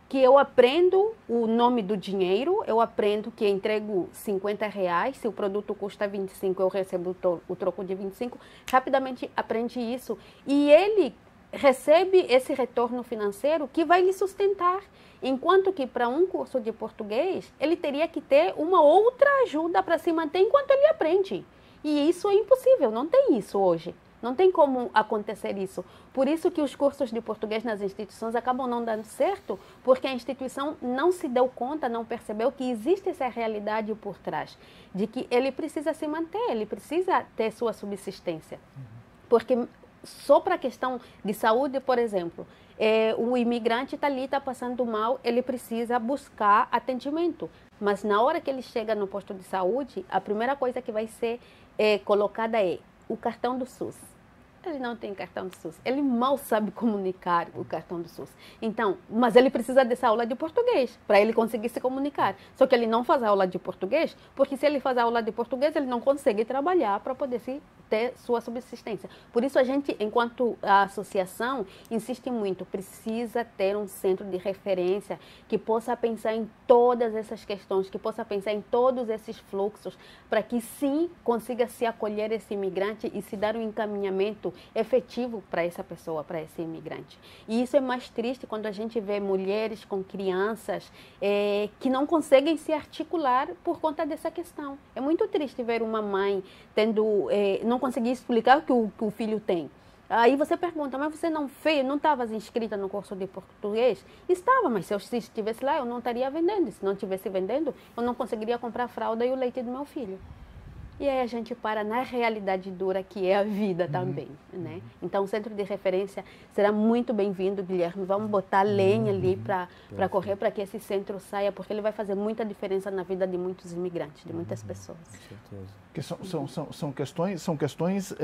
Que eu aprendo o nome do dinheiro, eu aprendo que entrego R$50, se o produto custa 25, eu recebo o troco de 25, rapidamente aprende isso. E ele recebe esse retorno financeiro que vai lhe sustentar, enquanto que para um curso de português ele teria que ter uma outra ajuda para se manter enquanto ele aprende. E isso é impossível, não tem isso hoje. Não tem como acontecer isso. Por isso que os cursos de português nas instituições acabam não dando certo, porque a instituição não se deu conta, não percebeu que existe essa realidade por trás, de que ele precisa se manter, ele precisa ter sua subsistência. Porque só para a questão de saúde, por exemplo, o imigrante está ali, está passando mal, ele precisa buscar atendimento. Mas na hora que ele chega no posto de saúde, a primeira coisa que vai ser colocada é o cartão do SUS. Ele não tem cartão do SUS. Ele mal sabe comunicar o cartão do SUS. Então, mas ele precisa dessa aula de português para ele conseguir se comunicar. Só que ele não faz aula de português, porque se ele faz aula de português, ele não consegue trabalhar para poder ter sua subsistência. Por isso a gente, enquanto a associação, insiste muito, precisa ter um centro de referência que possa pensar em todas essas questões, que possa pensar em todos esses fluxos, para que sim consiga se acolher esse imigrante e se dar um encaminhamento efetivo para essa pessoa, para esse imigrante. E isso é mais triste quando a gente vê mulheres com crianças que não conseguem se articular por conta dessa questão. É muito triste ver uma mãe não conseguir explicar o que o filho tem. Aí você pergunta, mas você não fez, não estava inscrita no curso de português? Estava, mas se eu estivesse lá, eu não estaria vendendo. Se não estivesse vendendo, eu não conseguiria comprar a fralda e o leite do meu filho. E aí a gente para na realidade dura que é a vida também, né? Então o centro de referência será muito bem-vindo, Guilherme. Vamos botar lenha ali para correr para que esse centro saia, porque ele vai fazer muita diferença na vida de muitos imigrantes, de muitas pessoas. Com certeza. Porque são questões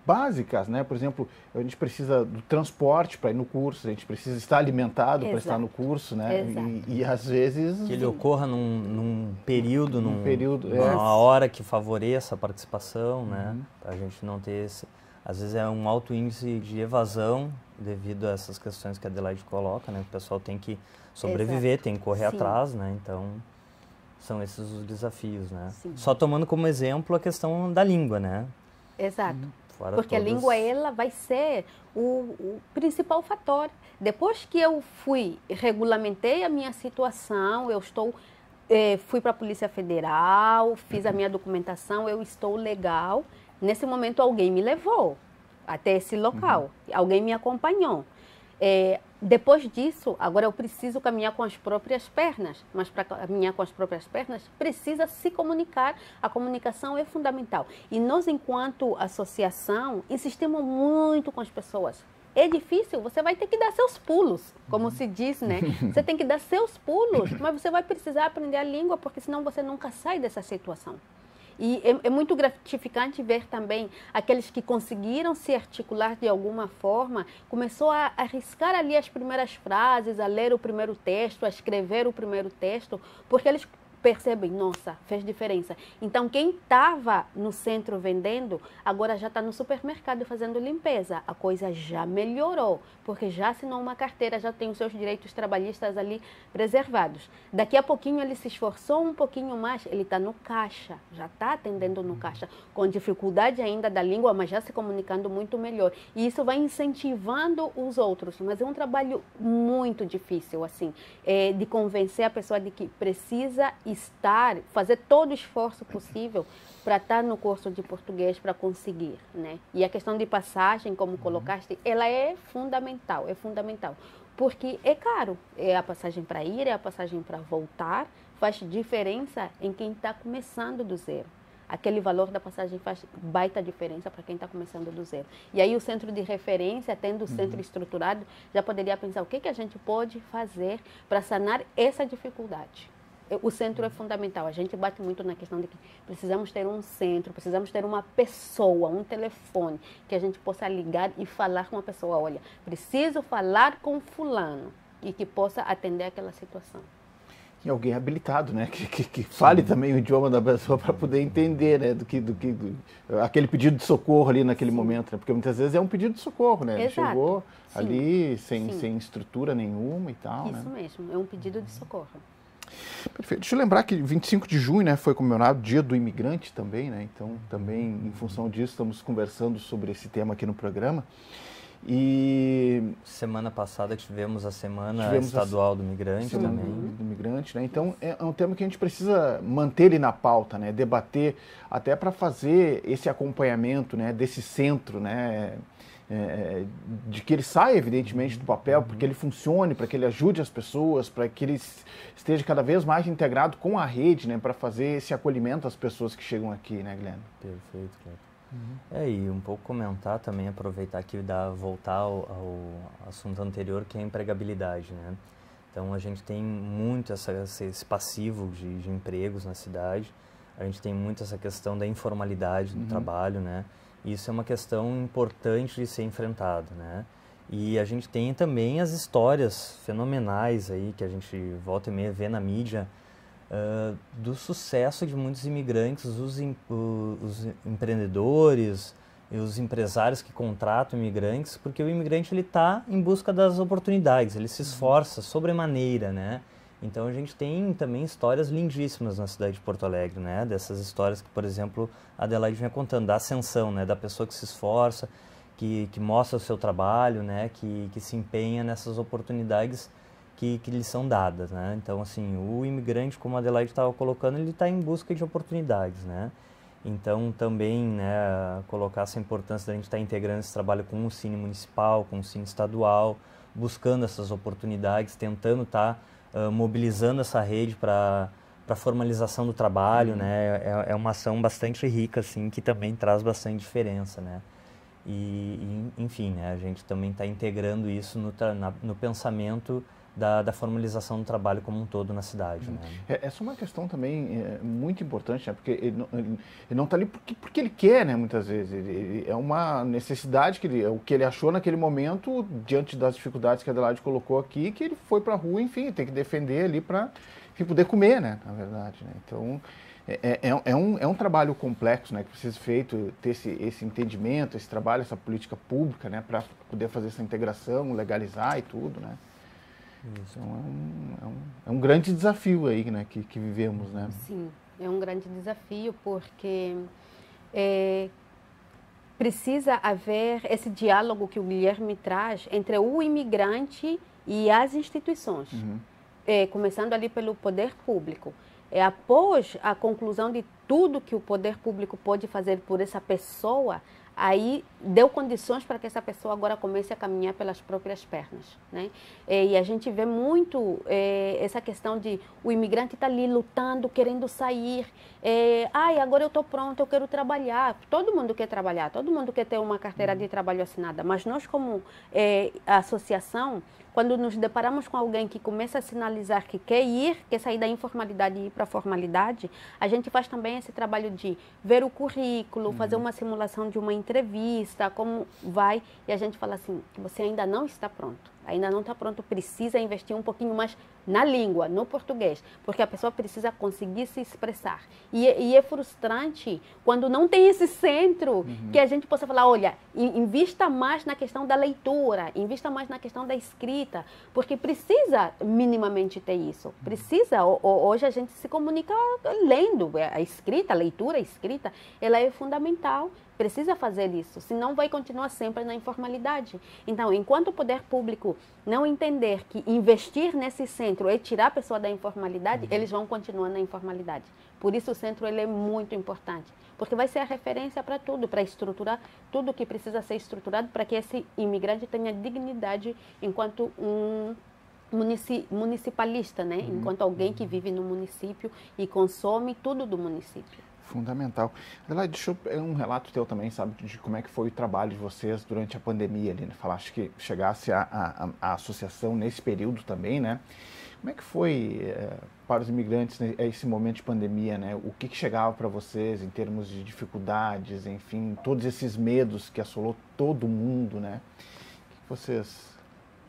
básicas, né? Por exemplo, a gente precisa do transporte para ir no curso, a gente precisa estar alimentado para estar no curso, né? E às vezes... Que ele ocorra num período, numa hora que favoreça a participação, né? Para a gente não ter esse... Às vezes é um alto índice de evasão devido a essas questões que a Adelaide coloca, né? O pessoal tem que sobreviver, tem que correr atrás, né? Então... São esses os desafios, né? Sim. Só tomando como exemplo a questão da língua, né? Exato. Porque a língua, ela vai ser o principal fator. Depois que eu regulamentei a minha situação, fui para a Polícia Federal, fiz a minha documentação, eu estou legal. Nesse momento, alguém me levou até esse local, alguém me acompanhou. Depois disso, agora eu preciso caminhar com as próprias pernas, mas para caminhar com as próprias pernas, precisa se comunicar, a comunicação é fundamental. E nós, enquanto associação, insistimos muito com as pessoas. É difícil, você vai ter que dar seus pulos, como se diz, né? Você tem que dar seus pulos, mas você vai precisar aprender a língua, porque senão você nunca sai dessa situação. E é muito gratificante ver também aqueles que conseguiram se articular de alguma forma, começou a arriscar ali as primeiras frases, a ler o primeiro texto, a escrever o primeiro texto, porque eles percebem, nossa, fez diferença. Então, quem estava no centro vendendo, agora já está no supermercado fazendo limpeza. A coisa já melhorou, porque já assinou uma carteira, já tem os seus direitos trabalhistas ali preservados. Daqui a pouquinho ele se esforçou um pouquinho mais, ele está no caixa, já está atendendo no caixa, com dificuldade ainda da língua, mas já se comunicando muito melhor. E isso vai incentivando os outros, mas é um trabalho muito difícil, assim, de convencer a pessoa de que precisa fazer todo o esforço possível para estar no curso de português para conseguir, né? E a questão de passagem, como colocaste, ela é fundamental, porque é caro, é a passagem para ir, é a passagem para voltar, faz diferença em quem está começando do zero. Aquele valor da passagem faz baita diferença para quem está começando do zero. E aí o centro de referência, tendo o centro estruturado, já poderia pensar o que a gente pode fazer para sanar essa dificuldade. O centro é fundamental. A gente bate muito na questão de que precisamos ter um centro, precisamos ter uma pessoa, um telefone, que a gente possa ligar e falar com a pessoa. Olha, preciso falar com fulano e que possa atender aquela situação. E alguém habilitado, né? Que fale também o idioma da pessoa para poder entender, né? Aquele pedido de socorro ali naquele momento, né? Porque muitas vezes é um pedido de socorro, né? Ele chegou ali sem estrutura nenhuma e tal, Isso mesmo, é um pedido de socorro. Perfeito. Deixa eu lembrar que 25 de junho, né, foi comemorado o Dia do Imigrante também, né? Então, também, em função disso, estamos conversando sobre esse tema aqui no programa. E semana passada tivemos a Semana Estadual do Migrante também. Do Migrante, né? Então, é um tema que a gente precisa manter ele na pauta, né? Debater, até para fazer esse acompanhamento, né, desse centro, né? De que ele saia, evidentemente, do papel, porque ele funcione, para que ele ajude as pessoas, para que ele esteja cada vez mais integrado com a rede, né, para fazer esse acolhimento às pessoas que chegam aqui, né, Guilherme? Perfeito, Cleiton. E um pouco comentar também, aproveitar aqui e voltar ao assunto anterior, que é a empregabilidade, né? Então, a gente tem muito esse passivo de empregos na cidade, a gente tem muito essa questão da informalidade do trabalho, né? Isso é uma questão importante de ser enfrentada, né? E a gente tem também as histórias fenomenais aí, que a gente volta e meia vê na mídia, do sucesso de muitos imigrantes, os empreendedores e os empresários que contratam imigrantes, porque o imigrante ele está em busca das oportunidades, ele se esforça sobremaneira, né? Então a gente tem também histórias lindíssimas na cidade de Porto Alegre, né? Dessas histórias que, por exemplo, a Adelaide vinha contando, da ascensão, né? Da pessoa que se esforça, que mostra o seu trabalho, né? Que se empenha nessas oportunidades que lhe são dadas, né? Então, assim, o imigrante, como a Adelaide estava colocando, ele está em busca de oportunidades, né? Então, também, né, colocar essa importância da gente estar integrando esse trabalho com o Cine Municipal, com o Cine Estadual, buscando essas oportunidades, tentando estar mobilizando essa rede para a formalização do trabalho, né? É uma ação bastante rica, assim, que também traz bastante diferença, né? Enfim, né, a gente também está integrando isso no pensamento da formalização do trabalho como um todo na cidade. Né? Essa é uma questão também muito importante, né? Porque ele não está ali porque ele quer, né? Muitas vezes. É uma necessidade, o que ele achou naquele momento, diante das dificuldades que a Adelaide colocou aqui, que ele foi para a rua, enfim, tem que defender ali para poder comer, né? Na verdade. Né? Então, é um trabalho complexo, né? Que precisa ser feito, ter esse entendimento, esse trabalho, essa política pública, né? Para poder fazer essa integração, legalizar e tudo, né? Então é um grande desafio aí, né, que vivemos, né? Sim, é um grande desafio porque precisa haver esse diálogo que o Guilherme traz entre o imigrante e as instituições, começando ali pelo poder público. Após a conclusão de tudo que o poder público pode fazer por essa pessoa, aí deu condições para que essa pessoa agora comece a caminhar pelas próprias pernas, né? E a gente vê muito essa questão de o imigrante está ali lutando, querendo sair. Agora eu estou pronto, eu quero trabalhar. Todo mundo quer trabalhar, todo mundo quer ter uma carteira de trabalho assinada. Mas nós, como associação, quando nos deparamos com alguém que começa a sinalizar que quer sair da informalidade e ir para a formalidade, a gente faz também esse trabalho de ver o currículo, fazer uma simulação de uma entrevista, como vai, e a gente fala assim, você ainda não está pronto. Ainda não está pronto, precisa investir um pouquinho mais na língua, no português, porque a pessoa precisa conseguir se expressar. E é frustrante quando não tem esse centro que a gente possa falar, olha, invista mais na questão da leitura, invista mais na questão da escrita, porque precisa minimamente ter isso. Precisa, hoje a gente se comunica lendo, a escrita, a leitura, a escrita, ela é fundamental. Precisa fazer isso, senão vai continuar sempre na informalidade. Então, enquanto o poder público não entender que investir nesse centro é tirar a pessoa da informalidade, eles vão continuar na informalidade. Por isso o centro ele é muito importante, porque vai ser a referência para tudo, para estruturar tudo que precisa ser estruturado para que esse imigrante tenha dignidade enquanto um municipalista, né? Enquanto alguém que vive no município e consome tudo do município. Fundamental. Adelaide, deixa eu um relato teu também, sabe, de como é que foi o trabalho de vocês durante a pandemia ali, né? Falaste que chegasse a associação nesse período também, né? Como é que foi para os imigrantes, né, esse momento de pandemia, né? O que chegava para vocês em termos de dificuldades, enfim, todos esses medos que assolou todo mundo, né? O que vocês...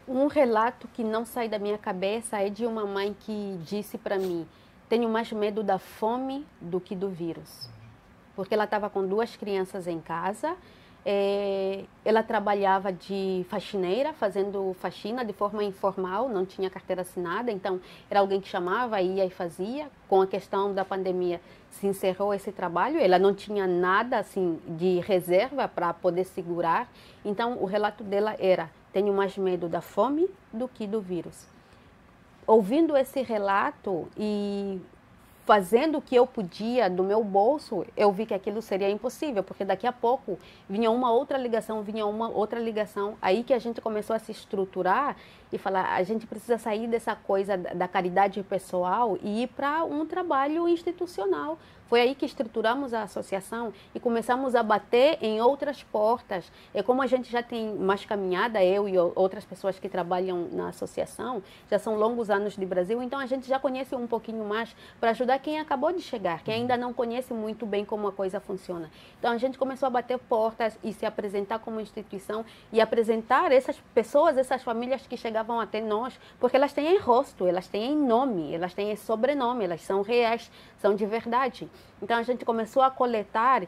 Um relato que não sai da minha cabeça é de uma mãe que disse para mim, tenho mais medo da fome do que do vírus. Porque ela estava com 2 crianças em casa, ela trabalhava de faxineira, fazendo faxina de forma informal, não tinha carteira assinada, então era alguém que chamava, ia e fazia. Com a questão da pandemia, se encerrou esse trabalho, ela não tinha nada assim de reserva para poder segurar. Então o relato dela era, tenho mais medo da fome do que do vírus. Ouvindo esse relato e fazendo o que eu podia do meu bolso, eu vi que aquilo seria impossível, porque daqui a pouco vinha uma outra ligação, aí que a gente começou a se estruturar e falar, a gente precisa sair dessa coisa da caridade pessoal e ir para um trabalho institucional. Foi aí que estruturamos a associação e começamos a bater em outras portas. E como a gente já tem mais caminhada, eu e outras pessoas que trabalham na associação, já são longos anos de Brasil, então a gente já conhece um pouquinho mais para ajudar quem acabou de chegar, quem ainda não conhece muito bem como a coisa funciona. Então a gente começou a bater portas e se apresentar como instituição e apresentar essas pessoas, essas famílias que chegavam até nós, porque elas têm rosto, elas têm nome, elas têm sobrenome, elas são reais, são de verdade. Então a gente começou a coletar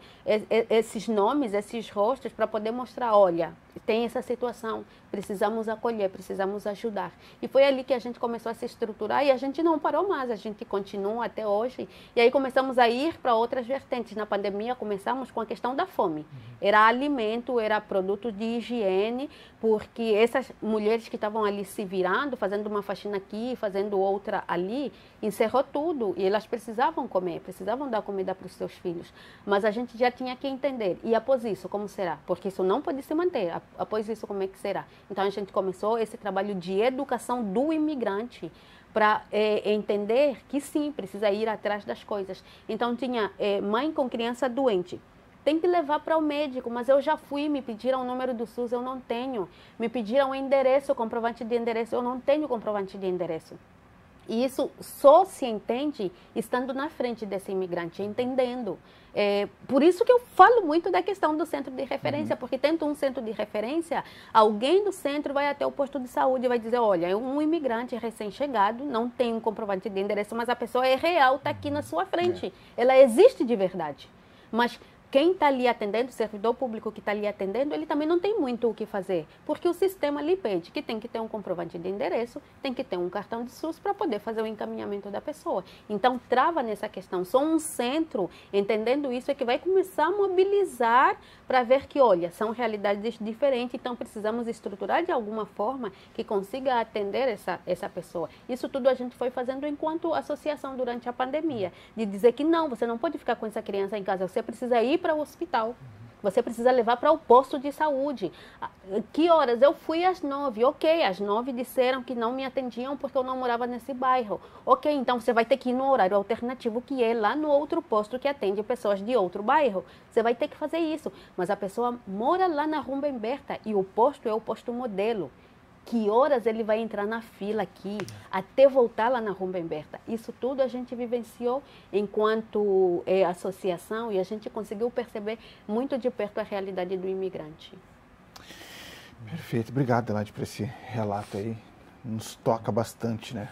esses nomes, esses rostos para poder mostrar, olha, tem essa situação, precisamos acolher, precisamos ajudar. E foi ali que a gente começou a se estruturar e a gente não parou mais, a gente continua até hoje. E aí começamos a ir para outras vertentes. Na pandemia começamos com a questão da fome. Era alimento, era produto de higiene, porque essas mulheres que estavam ali ali se virando, fazendo uma faxina aqui, fazendo outra ali, encerrou tudo. E elas precisavam comer, precisavam dar comida para os seus filhos. Mas a gente já tinha que entender. E após isso, como será? Porque isso não pode se manter. Após isso, como é que será? Então, a gente começou esse trabalho de educação do imigrante, para entender que sim, precisa ir atrás das coisas. Então, tinha mãe com criança doente. Tem que levar para o médico, mas eu já fui, me pediram o número do SUS, eu não tenho. Me pediram o endereço, o comprovante de endereço, eu não tenho comprovante de endereço. E isso só se entende estando na frente desse imigrante, entendendo. Por isso que eu falo muito da questão do centro de referência, porque tendo um centro de referência, alguém do centro vai até o posto de saúde e vai dizer, olha, é um imigrante recém-chegado, não tem um comprovante de endereço, mas a pessoa é real, está aqui na sua frente. Ela existe de verdade. Mas quem está ali atendendo, o servidor público que está ali atendendo, ele também não tem muito o que fazer, porque o sistema lhe pede que tem que ter um comprovante de endereço, tem que ter um cartão de SUS para poder fazer o encaminhamento da pessoa. Então, trava nessa questão. Só um centro, entendendo isso, é que vai começar a mobilizar para ver que, olha, são realidades diferentes, então precisamos estruturar de alguma forma que consiga atender essa pessoa. Isso tudo a gente foi fazendo enquanto associação durante a pandemia, de dizer que não, você não pode ficar com essa criança em casa, você precisa ir para o hospital. Você precisa levar para o posto de saúde. Que horas? Eu fui às 9. Ok, às 9 disseram que não me atendiam porque eu não morava nesse bairro. Ok, então você vai ter que ir no horário alternativo que é lá no outro posto que atende pessoas de outro bairro. Você vai ter que fazer isso. Mas a pessoa mora lá na Rumbemberta e o posto é o posto modelo. Que horas ele vai entrar na fila aqui, até voltar lá na Rumbemberta. Isso tudo a gente vivenciou enquanto associação e a gente conseguiu perceber muito de perto a realidade do imigrante. Perfeito. Obrigado, Adelaide, por esse relato aí. Nos toca bastante, né?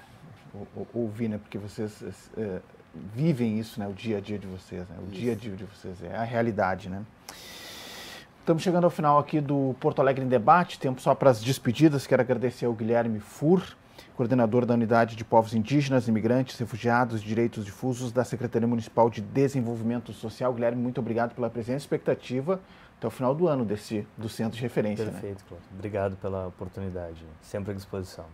Ouvir, né? Porque vocês vivem isso, né? O dia a dia de vocês, né? O dia a dia de vocês, é a realidade, né? Estamos chegando ao final aqui do Porto Alegre em Debate, tempo só para as despedidas. Quero agradecer ao Guilherme Fur, coordenador da Unidade de Povos Indígenas, Imigrantes, Refugiados e Direitos Difusos da Secretaria Municipal de Desenvolvimento Social. Guilherme, muito obrigado pela presença e expectativa até o final do ano do Centro de Referência. Perfeito, Cláudio. Obrigado pela oportunidade, sempre à disposição.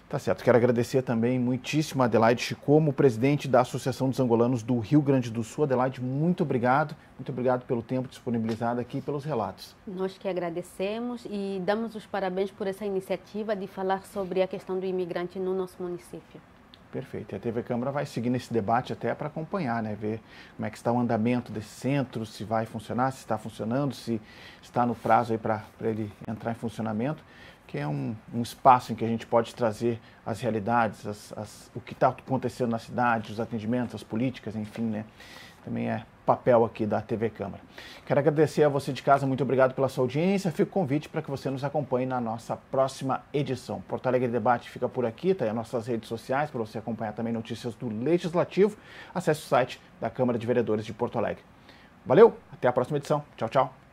Tá certo. Quero agradecer também muitíssimo a Adelaide Chicomo, presidente da Associação dos Angolanos do Rio Grande do Sul. Adelaide, muito obrigado pelo tempo disponibilizado aqui e pelos relatos. Nós que agradecemos e damos os parabéns por essa iniciativa de falar sobre a questão do imigrante no nosso município. Perfeito. E a TV Câmara vai seguir nesse debate até para acompanhar, né? Ver como é que está o andamento desse centro, se vai funcionar, se está funcionando, se está no prazo aí para ele entrar em funcionamento, que é um espaço em que a gente pode trazer as realidades, o que está acontecendo na cidade, os atendimentos, as políticas, enfim, né? Também é papel aqui da TV Câmara. Quero agradecer a você de casa, muito obrigado pela sua audiência. Fica o convite para que você nos acompanhe na nossa próxima edição. Porto Alegre Debate fica por aqui, tá aí as nossas redes sociais para você acompanhar também notícias do Legislativo. Acesse o site da Câmara de Vereadores de Porto Alegre. Valeu, até a próxima edição. Tchau, tchau.